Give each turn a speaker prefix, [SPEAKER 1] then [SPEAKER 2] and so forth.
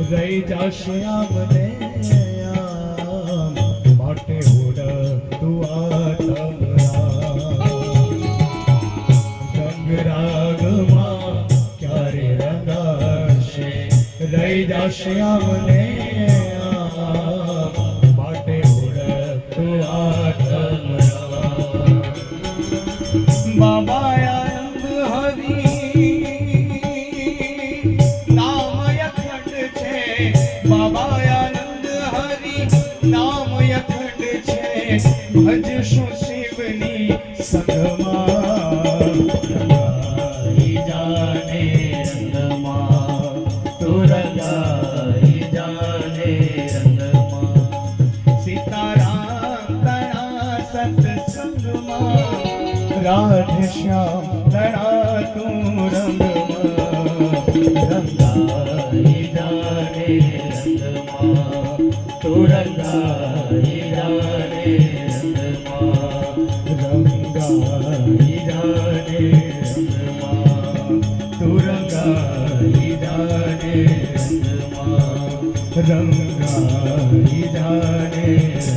[SPEAKER 1] રહી જશે આમને આમ માટે ઉડ તું આતમ રંગ રાગમાં ક્યારે રંગાશે રહી જશે આમને આમ માટે ઉડ તું આતમ બાબા આનંદ હરી નામ અખંડ છે બાબા આનંદ હરી નામ અખંડ છે ભજશું શિવની સંગમાં રંગાઈ જાને રંગમાં તું રંગાઈ જાને રંગમાં સીતારામ તણા સત્સંગમાં રાધે શ્યામ તણા તું રંગમાં રંગાઈ જાને રંગમાં તું રંગાઈ જાને રંગમાં રંગાઈ જાને રંગમાં તું રંગાઈ જાને રંગમાં રંગાઈ જાને